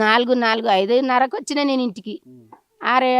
4, 4, 5:30కి వచ్చిన నేను ఇంటికి. 6,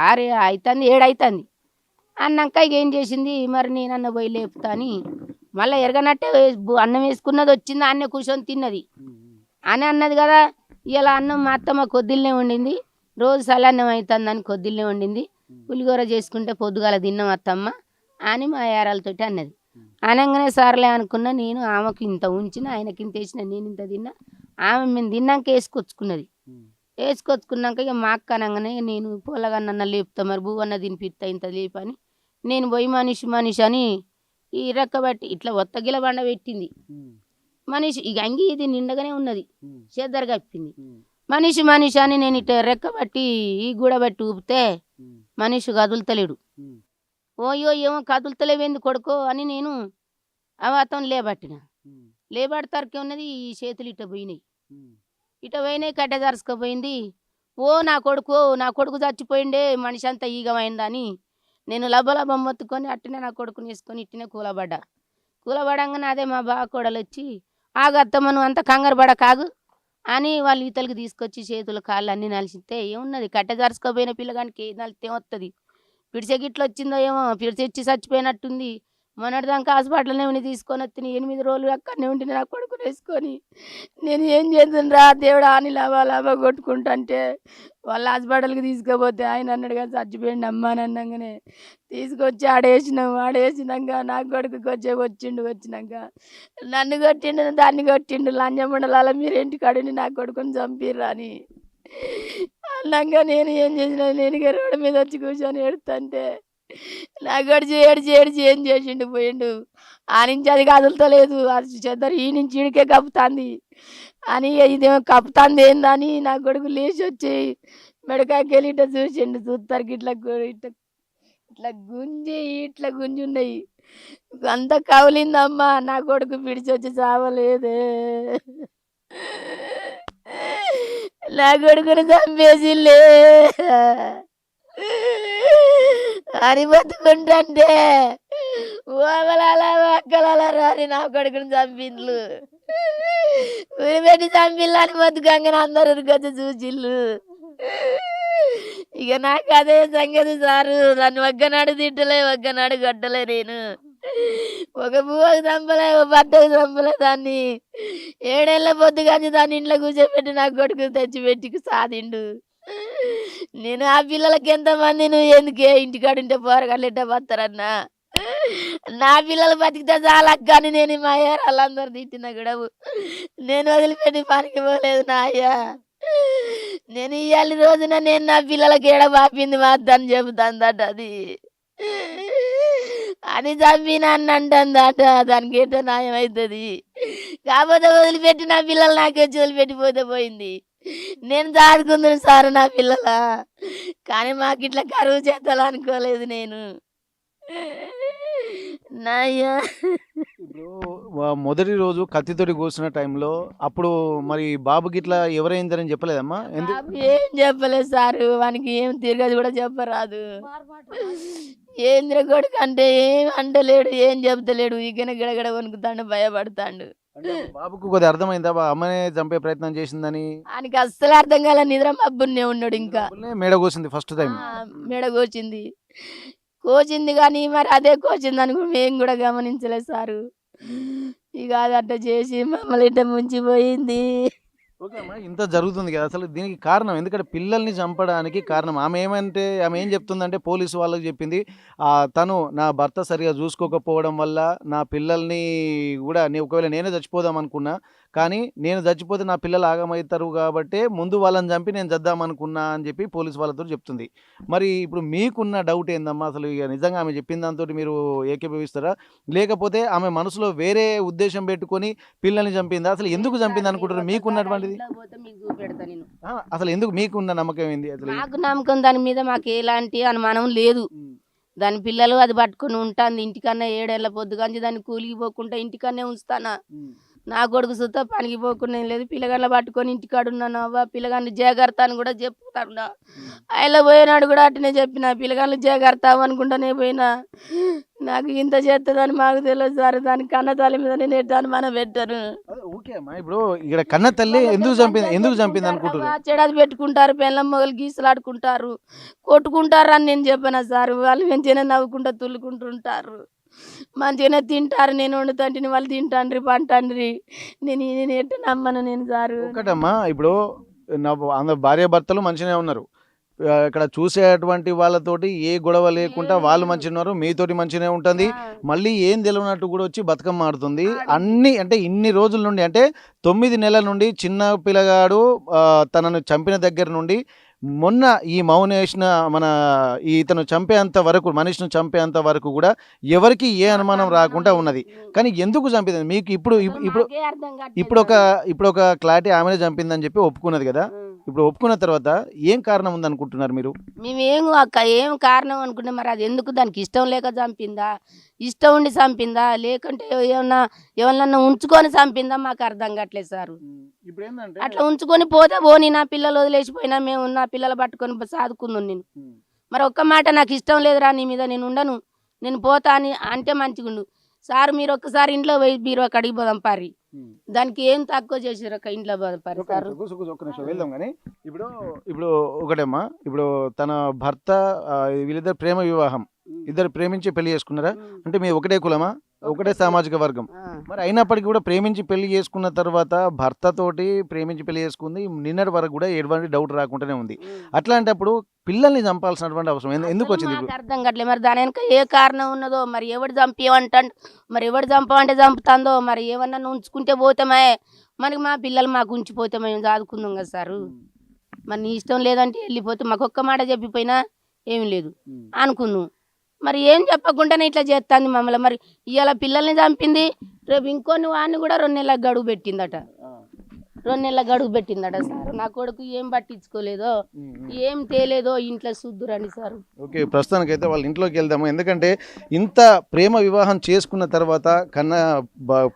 6 అయితుంది, 7 అయితుంది. అన్నాక ఇక ఏం చేసింది, మరి నేనన్న పోయి లేపుతా అని మళ్ళీ ఎరగనట్టే అన్నం వేసుకున్నది వచ్చింది, అన్నే కూర్చొని తిన్నది అని అన్నది కదా. ఇలా అన్నం మా అత్తమ్మ కొద్దిల్నే వండింది, రోజు సలన్నం అవుతుందని కొద్దిల్నే వండింది. పులిగూర చేసుకుంటే పొద్దుగాల తిన్నాం అత్తమ్మ అని మా యారాలతోటి అన్నది. అనగానే సర్లే అనుకున్నా నేను. ఆమెకు ఇంత ఉంచిన, ఆయనకి ఇంత వేసిన, నేను ఇంత తిన్నా. ఆమె మేము తిన్నాక వేసుకొచ్చుకున్నది. వేసుకొచ్చుకున్నాక ఇక మా అక్క అనగానే నేను పొలగన్న లేపుతా, మరి భూవన్న తినిపిస్తా ఇంత లేపని నేను పోయి మనిషి అని ఈ రెక్కబట్టి ఇట్లా ఒత్తగిల బండ పెట్టింది. మనిషి ఇక అంగి ఇది నిండగానే ఉన్నది, చేద్దరు కప్పింది. మనిషి అని నేను ఇట్లా రెక్కబట్టి ఈ గూడబట్టి ఊపితే మనిషి కదులుతలేడు. ఓయో ఏమో కదులుతలేవేంది కొడుకో అని నేను అవాతం లేబట్టిన. లేబడతారికి ఉన్నది, ఈ చేతులు ఇట్ట పోయినాయి, కట్టె జరుచుకుపోయింది. ఓ నా కొడుకు చచ్చిపోయిండే, మనిషి అంతా ఈగమైందని నేను లబ్బ మొత్తుకొని అట్టినే నా కొడుకుని వేసుకొని ఇట్టినే కూలబడంగానే అదే మా బావ కోడలు వచ్చి ఆగత్తమ్మ నువ్వు అంతా కంగారు పడ కాగు అని వాళ్ళు ఇతలకి తీసుకొచ్చి చేతులు కాళ్ళు అన్నీ నలిసితే ఏమున్నది, కట్టె జరుచుకోపోయిన పిల్లగానికి నలితే ఏమొస్తుంది, పిడిచే గిట్ల వచ్చిందో ఏమో, పిడిచెచ్చి చచ్చిపోయినట్టుంది. మొన్నటిదాకా హాస్పిటల్నే ఉండి తీసుకొని వచ్చి 8 రోజులు అక్కడనే ఉండి నా కొడుకుని వేసుకొని నేను ఏం చేద్దాను రా దేవుడా అని లాభా కొట్టుకుంటుంటే వాళ్ళ హాస్పిటల్కి తీసుకుపోతే ఆయన అన్నాడుగా చచ్చిపోయింది అమ్మ అని అన్నాగానే తీసుకొచ్చి ఆడేసినాక నా కొడుకుకి వచ్చినాక నన్ను కొట్టిండు, దాన్ని కొట్టిండు, లంజమండలాల మీరు ఇంటికాడని నా కొడుకుని చంపిర్రా అని అన్నాక నేను ఏం చేసిన, నేను రోడ్డు మీద వచ్చి కూర్చొని ఏడుతుంటే నా గడిచి ఏడ్చి ఏం చేసిండు పోయిండు. ఆ నుంచి అది కదులుతలేదు, అది చెద్దరు ఈ నుంచి ఈడికే కప్పుతుంది అని ఇదేమో కప్పుతుంది ఏందని నా కొడుకు లేచి వచ్చి మెడకాయకి వెళ్ళి ఇట్లా చూసిండు. చూస్తారు ఇట్లా గుంజి ఉన్నాయి, అంత కవలిందమ్మా. నా కొడుకు పిడిచొచ్చి చావలేదే, నా కొడుకుని చంపేసిలే అని బతుకుంటే అక్కల రాని నా కొడుకుని చంపిండ్లు, ఉరిపెట్టి చంపిల్లు అని బతుకంగానే అందరు ఉరికొచ్చి చూసిళ్ళు. ఇక నాకు అదే సంగతి సారు. దాన్ని ఒక్కనాడు తిట్టలే, ఒక్కనాడు కొట్టలే. నేను ఒక పువ్వుకు చంపలే, ఒక బట్టకు చంపలే. దాన్ని 7 ఏళ్ళ పొద్దు కానీ దాన్ని ఇంట్లో కూర్చోబెట్టి నా కొడుకు తెచ్చిపెట్టి సాదిండు. నేను ఆ పిల్లలకి ఎంతమంది నువ్వు ఎందుకే ఇంటికాడుంటే పోరగాళ్ళు ఎట్ట పోతారన్నా, నా పిల్లలు బతికితే చాలక్క అని నేను మా వాళ్ళందరూ తిట్టిన కూడా నేను వదిలిపెట్టి పనికి పోలేదు నా అయ్యా. నేను ఇవాళ రోజున నేను నా పిల్లలకి ఏడ బాపింది మా అద్దని చెబుతాందట అది అని చంపిన అంటుందట. దానికి ఏంటో న్యాయం అవుతుంది. కాకపోతే వదిలిపెట్టి నా పిల్లలు నాకే వచ్చి వదిలిపెట్టిపోతే పోయింది. నేను దాడుకుందును సార్ నా పిల్లల, కానీ మాకు ఇట్లా కరువు చేస్తాలు అనుకోలేదు నేను. నాయ్యా ఇప్పుడు మొదటి రోజు కత్తితోటి కోసిన టైంలో అప్పుడు మరి బాబుకి ఇట్లా ఎవరైందని చెప్పలేదమ్మా? ఏం చెప్పలేదు సారు, వానికి ఏం తిరగదు కూడా చెప్పరాదు. ఏంద్ర కొడుకు అంటే ఏం అంటలేడు, ఏం చెప్తలేడు, ఇకన గడగడ వణుకుతాడు, భయపడతాడు. బాబుకు కొద్దిగా అర్థమైందా అమ్మనే చంపే ప్రయత్నం చేసిందని? ఆయనకి అస్సలు అర్థం కాలే, నిద్ర మబ్బునే ఉన్నాడు. ఇంకా మేడ కోసింది ఫస్ట్ టైం, మేడ కోచింది కానీ మరి అదే కోచింది అని మేము కూడా గమనించలేదు సారు. ఇక అది అట్ట చేసి మమ్మల్ని ఇట్ట ముంచిపోయింది. ఓకే అమ్మా, ఇంత జరుగుతుంది కదా, అసలు దీనికి కారణం ఎందుకంటే పిల్లల్ని చంపడానికి కారణం ఆమె ఏం చెప్తుందంటే పోలీసు వాళ్ళకి చెప్పింది, తను నా భర్త సరిగా చూసుకోకపోవడం వల్ల నా పిల్లల్ని కూడా ఒకవేళ నేనే చచ్చిపోదాం అనుకున్నా, కానీ నేను చచ్చిపోతే నా పిల్లలు ఆగమవుతారు కాబట్టి ముందు వాళ్ళని చంపి నేను చద్దామనుకున్నా అని చెప్పి పోలీసు వాళ్ళతో చెప్తుంది. మరి ఇప్పుడు మీకున్న డౌట్ ఏందమ్మా, అసలు ఇక నిజంగా ఆమె చెప్పిన దాంతో మీరు ఏకీభవిస్తారా, లేకపోతే ఆమె మనసులో వేరే ఉద్దేశం పెట్టుకొని పిల్లల్ని చంపిందా? అసలు ఎందుకు చంపింది అనుకుంటారు మీకున్నటువంటిది? అసలు ఎందుకు మీకున్న నమ్మకం ఏంది? అసలు నాకు నమ్మకం దాని మీద మాకు ఎలాంటి అనుమానం లేదు. దాని పిల్లలు అది పట్టుకొని ఉంటాను ఇంటికన్నా 7 ఏళ్ళ పొద్దు కానీ దాన్ని కూలికి పోకుండా ఇంటికన్నే ఉంచుతానా. నా కొడుకు సుతా పనికి పోకుండా లేదు, పిల్లగాళ్ళ పట్టుకొని ఇంటికాడున్నాను. అవ్వ పిల్లగాన్ని జాగ్రత్త అని కూడా చెప్తాను. ఆయన పోయినాడు కూడా అట్టనే చెప్పిన, పిల్లగాళ్ళు జాగ్రత్త అనుకుంటానే పోయినా. నాకు ఇంత చేస్తుందని మాకు తెలియదు సార్. దాని కన్న తల్లి మీద నేను ఎట్లా అనుమానం పెట్టాను. ఓకే అమ్మా, ఇప్పుడు ఇక్కడ కన్న తల్లి ఎందుకు చంపింది అనుకుంటున్నారు? చెడది పెట్టుకుంటారు, పెళ్ళం మొగలు గీసలాడుకుంటారు, కొట్టుకుంటారు అని నేను చెప్పాను సార్. వాళ్ళు మంచిగానే నవ్వుకుంటా తుల్లుకుంటుంటారు, మంచిగానే తింటారు. నేను వండుతంటిని వాళ్ళు తింటాండ్రి పంటాండ్రి. నేను ఎట్ట నమ్మను నేను సారు. ఒకటమ్మా, ఇప్పుడు అందరు భార్య భర్తలు మంచిగానే ఉన్నారు, ఇక్కడ చూసేటువంటి వాళ్ళతోటి ఏ గొడవ లేకుండా వాళ్ళు మంచిగా ఉన్నారు, మీతోటి మంచిగానే ఉంటుంది. మళ్ళీ ఏం తెలియనట్టు కూడా వచ్చి బతుకమ్మ ఆడుతుంది. అన్ని అంటే ఇన్ని రోజుల నుండి, అంటే 9 నెలల నుండి చిన్న పిల్లగాడు తనను చంపిన దగ్గర నుండి మొన్న ఈ మౌనేష్న మన ఇతను చంపేంత వరకు, మనిషిని చంపేంత వరకు కూడా ఎవరికి ఏ అనుమానం రాకుండా ఉన్నది. కానీ ఎందుకు చంపింది మీకు ఇప్పుడు ఇప్పుడు ఇప్పుడు ఒక క్లారిటీ, ఆమెనే చంపిందని చెప్పి ఒప్పుకున్నది కదా. ఇప్పుడు ఒప్పుకున్న తర్వాత ఏం కారణం ఉంది అనుకుంటున్నారు మీరు? మేమేం ఏం కారణం అనుకుంటే మరి అది ఎందుకు, దానికి ఇష్టం లేక చంపిందా, ఇష్టం ఉండి చంపిందా, లేకుంటే ఎవరన్నా ఉంచుకొని చంపిందా మాకు అర్థం కావట్లేదు సారు. ఇప్పుడు ఏంటంటే అట్లా ఉంచుకొని పోతే పోనీ, నా పిల్లలు వదిలేసిపోయినా మేము నా పిల్లలు పట్టుకొని సాదుకున్నాను నేను. మరి ఒక్క మాట నాకు ఇష్టం లేదురా నీ మీద, నేను ఉండను, నేను పోతా అని అంటే మంచిగుండు సార్. మీరు ఒక్కసారి ఇంట్లో పోయి బీరువా కడిగి పోదాం పారి, దానికి ఏం తక్కువ చేసారు ఒక ఇంట్లో పోదాం పారి సార్. ఒక్క నిమిషం వెళ్దాం. కానీ ఇప్పుడు ఒకటేమ్మా, ఇప్పుడు తన భర్త వీళ్ళిద్దరు ప్రేమ వివాహం, ఇద్దరు ప్రేమించి పెళ్లి చేసుకున్నారా? అంటే మీ ఒకటే కులమా, ఒకటే సామాజిక వర్గం? మరి అయినప్పటికీ కూడా ప్రేమించి పెళ్లి చేసుకున్న తర్వాత భర్తతోటి ప్రేమించి పెళ్లి చేసుకుంది, నిన్నటి వరకు కూడా ఎటువంటి డౌట్ రాకుండానే ఉంది. అట్లాంటప్పుడు పిల్లల్ని చంపాల్సినటువంటి అవసరం ఎందుకు వచ్చింది? నాకు అర్థం కావట్లేదు. మరి దాని వెనక ఏ కారణం ఉన్నదో, మరి ఎవడు చంపేమంటాడు, మరి ఎవడు చంపమంటే చంపుతాందో, మరి ఏమన్నా ఉంచుకుంటే పోతామే, మనకి మా పిల్లలు మాకు ఉంచిపోతే మేము చదువుకుందాం కదా సారు. మరి నీ ఇష్టం లేదంటే వెళ్ళిపోతే మాకు ఒక్క మాట చెప్పిపోయినా ఏమి లేదు అనుకున్నాం. మరి ఏం చెప్పకుండానే ఇట్లా చేస్తుంది మమ్మల్ని. మరి ఇవాళ పిల్లల్ని చంపింది, రేపు ఇంకొన్ని వాడిని కూడా 2 నెలల గడువు పెట్టిందట, 2 నెలల గడువు పెట్టిందట సార్. నా కొడుకు ఏం పట్టించుకోలేదో, ఏం తేలేదో ఇంట్లో శుద్ధురండి సార్. ఓకే, ప్రస్తుతానికైతే వాళ్ళ ఇంట్లోకి వెళ్దాము. ఎందుకంటే ఇంత ప్రేమ వివాహం చేసుకున్న తర్వాత కన్నా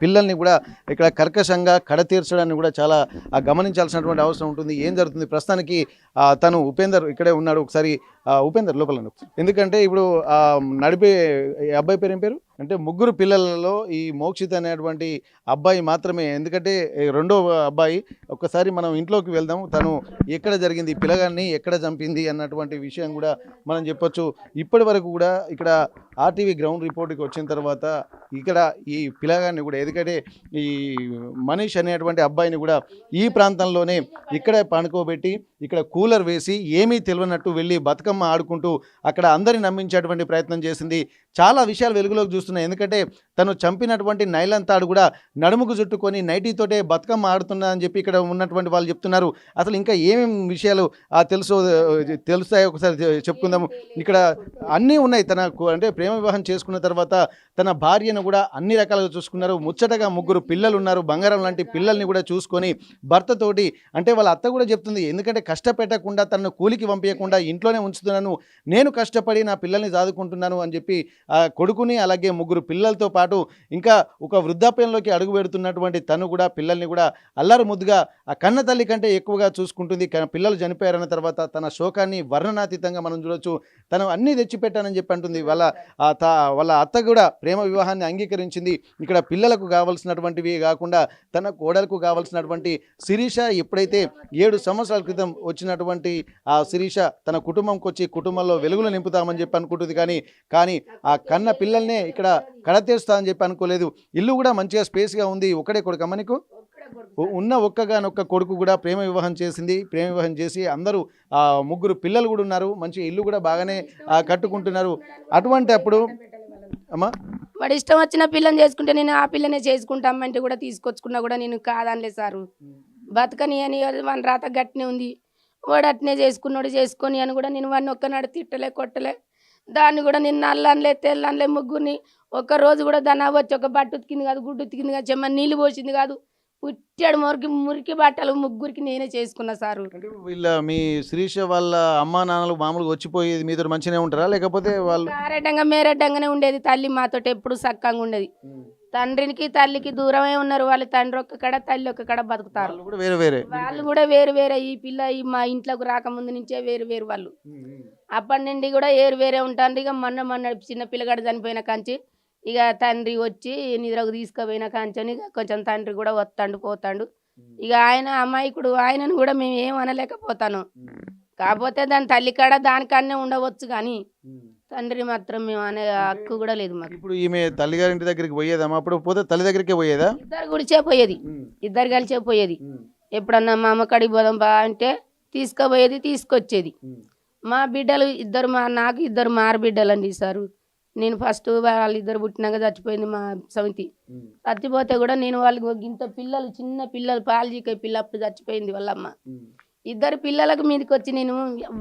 పిల్లల్ని కూడా ఇక్కడ కర్కశంగా కడతీర్చడాన్ని కూడా చాలా గమనించాల్సినటువంటి అవసరం ఉంటుంది. ఏం జరుగుతుంది ప్రస్తుతానికి తను ఉపేందర్ ఇక్కడే ఉన్నాడు. ఒకసారి ఉపేందర్ లోపల, ఎందుకంటే ఇప్పుడు నడిపే అబ్బాయి పేరు ఏం పేరు అంటే, 3 పిల్లలలో ఈ మోక్షిత్ అనేటువంటి అబ్బాయి మాత్రమే. ఎందుకంటే రెండో అబ్బాయి, ఒక్కసారి మనం ఇంట్లోకి వెళ్దాం, తను ఎక్కడ జరిగింది, పిల్లగాన్ని ఎక్కడ చంపింది అన్నటువంటి విషయం కూడా మనం చెప్పొచ్చు. ఇప్పటి వరకు కూడా ఇక్కడ ఆర్టీవీ గ్రౌండ్ రిపోర్ట్కి వచ్చిన తర్వాత ఇక్కడ ఈ పిల్లగాన్ని కూడా, ఎందుకంటే ఈ మనీష్ అనేటువంటి అబ్బాయిని కూడా ఈ ప్రాంతంలోనే ఇక్కడే పండుకోబెట్టి ఇక్కడ కూలర్ వేసి ఏమీ తెలియనట్టు వెళ్ళి బతుకమ్మ ఆడుకుంటూ అక్కడ అందరిని నమ్మించేటువంటి ప్రయత్నం చేసింది. చాలా విషయాలు వెలుగులోకి చూస్తున్నాయి. ఎందుకంటే తను చంపినటువంటి నైలాన్ తాడు కూడా నడుముకు చుట్టుకొని నైటీతోటే బతుకమ్మ ఆడుతున్నా అని చెప్పి ఇక్కడ ఉన్నటువంటి వాళ్ళు చెప్తున్నారు. అసలు ఇంకా ఏమేమి విషయాలు తెలుస్తాయో ఒకసారి చెప్పుకుందాము. ఇక్కడ అన్నీ ఉన్నాయి. తనకు అంటే ప్రేమ వివాహం చేసుకున్న తర్వాత తన భార్యను కూడా అన్ని రకాలుగా చూసుకున్నారు. ముచ్చటగా 3 పిల్లలు ఉన్నారు, బంగారం లాంటి పిల్లల్ని కూడా చూసుకొని భర్తతోటి, అంటే వాళ్ళ అత్త కూడా చెప్తుంది, ఎందుకంటే కష్టపెట్టకుండా తనను కూలికి పంపించకుండా ఇంట్లోనే ఉంచుతున్నాను, నేను కష్టపడి నా పిల్లల్ని చదువుకుంటున్నాను అని చెప్పి కొడుకుని అలాగే 3 పిల్లలతో పాటు ఇంకా ఒక వృద్ధాప్యంలోకి అడుగు పెడుతున్నటువంటి తను కూడా పిల్లల్ని కూడా అల్లరి ముద్దుగా ఆ కన్న తల్లి కంటే ఎక్కువగా చూసుకుంటుంది. పిల్లలు చనిపోయారన్న తర్వాత తన శోకాన్ని వర్ణనాతీతంగా మనం చూడొచ్చు. తను అన్నీ తెచ్చిపెట్టానని చెప్పి అంటుంది. వాళ్ళ అత్త కూడా ప్రేమ వివాహాన్ని అంగీకరించింది. ఇక్కడ పిల్లలకు కావాల్సినటువంటివి కాకుండా తన కోడలకు కావాల్సినటువంటి శిరీష, ఎప్పుడైతే 7 సంవత్సరాల క్రితం వచ్చినటువంటి ఆ శిరీష తన కుటుంబంకి వచ్చి కుటుంబంలో వెలుగులు నింపుతామని చెప్పి అనుకుంటుంది. కానీ ఆ కన్న పిల్లల్నే ఇక్కడ కడతీరుస్తా అని చెప్పి అనుకోలేదు. ఇల్లు కూడా మంచిగా స్పేస్గా ఉంది. ఒకడే కొడుకు అమ్మ నీకు? ఉన్న ఒక్కగానొక్క కొడుకు కూడా ప్రేమ వివాహం చేసింది. ప్రేమ వివాహం చేసి అందరూ 3 పిల్లలు కూడా ఉన్నారు. మంచి ఇల్లు కూడా బాగానే కట్టుకుంటున్నారు. అటువంటి అప్పుడు అమ్మా వాడు ఇష్టం వచ్చిన పిల్లని చేసుకుంటే నేను ఆ పిల్లనే చేసుకుంటామంటే కూడా తీసుకొచ్చుకున్నా కూడా నేను కాదనలే సారు. బతకని అని మన రాత గట్టినే ఉంది. వాడు అట్నే చేసుకొని అని కూడా నేను వాడిని ఒక్కనాడు తిట్టలే కొట్టలే. దాన్ని కూడా నేను నల్లనలే తెల్లనలే, ముగ్గురిని ఒక్కరోజు కూడా దాన్ని వచ్చి ఒక బట్ట ఉతికింది కాదు, గుడ్డు ఉతికింది కాదు, చెమ్మ నీళ్ళు పోసింది కాదు, పుట్టాడు మురికి బట్టలు 3 నేనే చేసుకున్నా సారు. వీళ్ళ మీ శిరీష వాళ్ళ అమ్మా నాన్నలు మామూలుగా వచ్చిపోయేది మీతో మంచిగానే ఉంటారా, లేకపోతే వాళ్ళు మేరెడ్డంగానే ఉండేది. తల్లి మాతో ఎప్పుడు సక్కంగా ఉండేది. తండ్రికి తల్లికి దూరమే ఉన్నారు వాళ్ళు. తండ్రి ఒక్క కడ తల్లి ఒక్క కడ బతుకుతారు. వాళ్ళు కూడా వేరే వేరే వాళ్ళు కూడా వేరు వేరే. ఈ పిల్ల ఈ మా ఇంట్లోకి రాకముందు నుంచే వేరు వేరు వాళ్ళు. అప్పటి నుండి కూడా ఏరు వేరే ఉంటారు. ఇక మొన్న చిన్న పిల్లగాడు చనిపోయిన కాంచి ఇక తండ్రి వచ్చి నిద్రకు తీసుకుపోయిన కాంచని ఇక కొంచెం తండ్రి కూడా వస్తాడు పోతాడు. ఇక ఆయన అమాయకుడు, ఆయనను కూడా మేము ఏం అనలేకపోతాను. కాకపోతే దాని తల్లి కాడ దానికాడనే ఉండవచ్చు కానీ తండ్రి మాత్రం మేము అనే హక్కు కూడా లేదు మాకు. ఇప్పుడు ఈమె తల్లిగారింటి దగ్గరికి పోయేదమ్మా, అప్పుడు పోతే తల్లి దగ్గరికే పోయేదా? ఇద్దరు గుడిచే పోయేది, ఇద్దరు కలిసే పోయేది. ఎప్పుడన్నా మా అమ్మ కాడికి పోదాం బా అంటే తీసుకుపోయేది, తీసుకొచ్చేది. మా బిడ్డలు ఇద్దరు, నాకు ఇద్దరు మారు బిడ్డలు అండి సారు. నేను ఫస్ట్ వాళ్ళిద్దరు పుట్టినాక చచ్చిపోయింది మా సమితి. చచ్చిపోతే కూడా నేను వాళ్ళకి ఇంత పిల్లలు, చిన్న పిల్లలు, పాలజీక పిల్ల అప్పుడు చచ్చిపోయింది వాళ్ళమ్మ. ఇద్దరు పిల్లలకు మీదకి వచ్చి నేను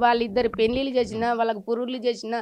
వాళ్ళిద్దరు పెళ్ళిళ్ళు చేసిన, వాళ్ళకి పురుగులు చేసిన,